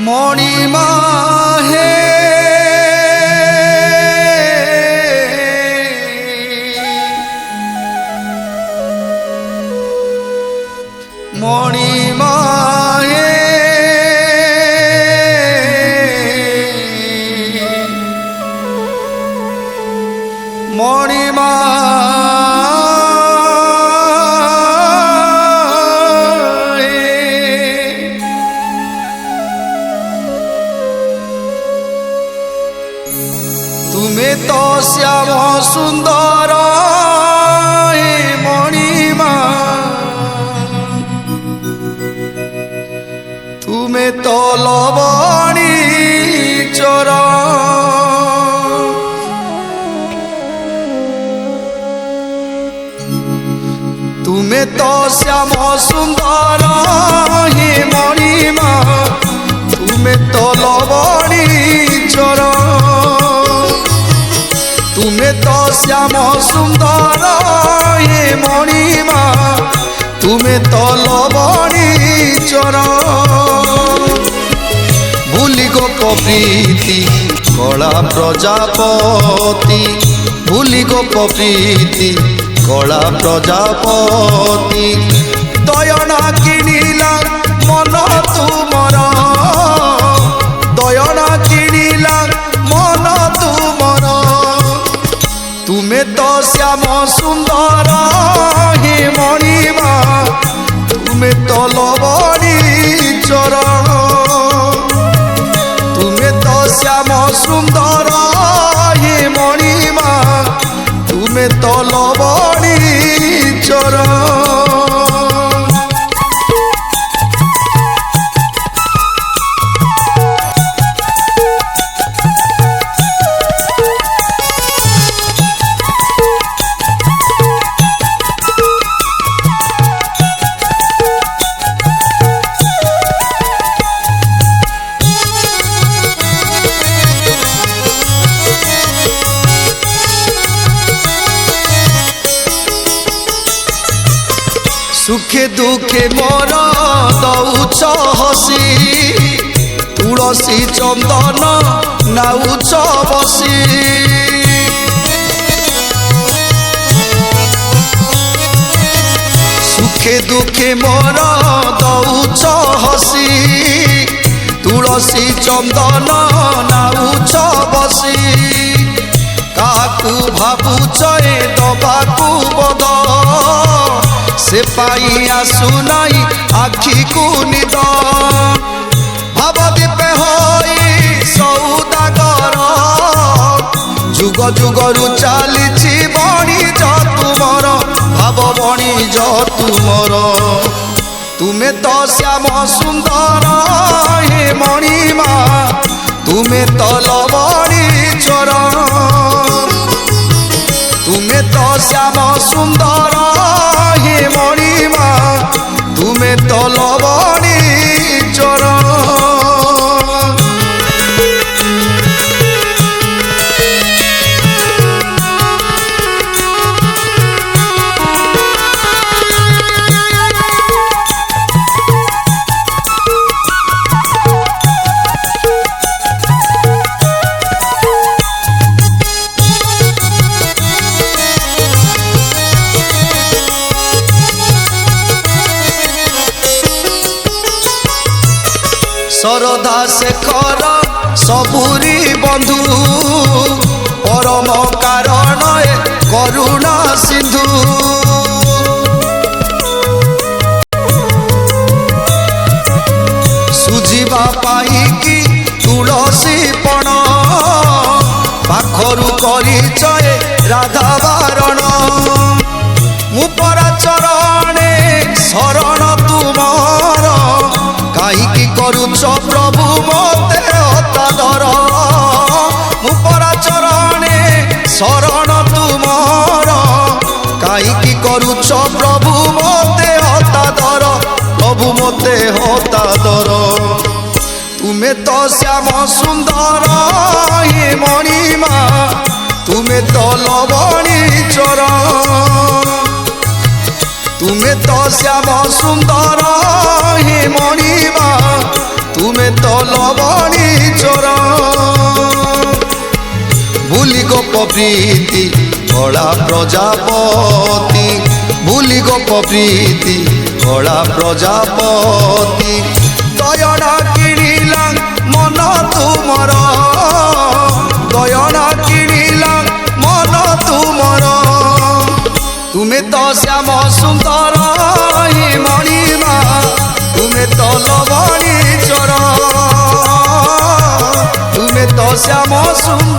মণিমা হে মণিমা হে মণিমা तुमे तो श्याम सुंदर हे मणिमा तुमे तो लवणी चोर तुमे तो श्याम सुंदर हे मणिमा तुमे तो लवणी चोर तुमे तो श्याम सुंदर हे मणिमा तुमे तो लवणी चोर भूली गोप प्रीति कला प्रजापति भूली गोप प्रीति कला प्रजापति दयना किनिला मन तुमर दयना किनिला मन तुमर तुमे तो श्याम सुंदर हे मणिमा तुमे तो लवणी चोर तुमे तो श्याम सुंदर हे मणिमा तुमे तो लवणी चोर सुखे दुखे मोर दौच हसी तुलसी चंदन नाउच बसी सुखे दुखे मोर दौच हसी तुलसी चंदन नाउच बसी काकू भावुच दबाकू बद से पाई आसु नाई आखि को निद भावदीपे होई सौदागर जुग जुगरु चली बणिज तुमर भाव बणिज तुमर तुमे तो श्याम सुंदर हे मणिमा तुमे तो लवणी चोर तुमे तो श्याम सुंदर हे मणिमा तुमे तो लवणी चोर सरदा शेखर सबुरी बंधु परम कारण करुणा सिंधु सुझिबा पाई कि तुलसी पण पाखरु करिचए राधा बारण मुपरा चरणे शरण तुमर काईकी करुच प्रभु मते हतादर मुपरा चरणे शरण तुमर काईकी करुच प्रभु मते हतादर प्रभु मते हतादर तुमे तो श्याम सुंदर हे मणिमा तुमे तो लवणी चोर तुमे तो श्याम सुंदर हे मणिमा तुमे তো লবণী চরণ ভুলি গোপ প্রীতি কলা প্রজাপতি ভুলি গোপ প্রীতি কলা প্রজাপতি দয়না কিনিলা মন তুমর দয়না কিনিলা মন তুমর তুমি তো শ্যাম সুন্দর হি মণিমা তুমি তো লবণী চর তুমি তো শ্যাম সুন্দর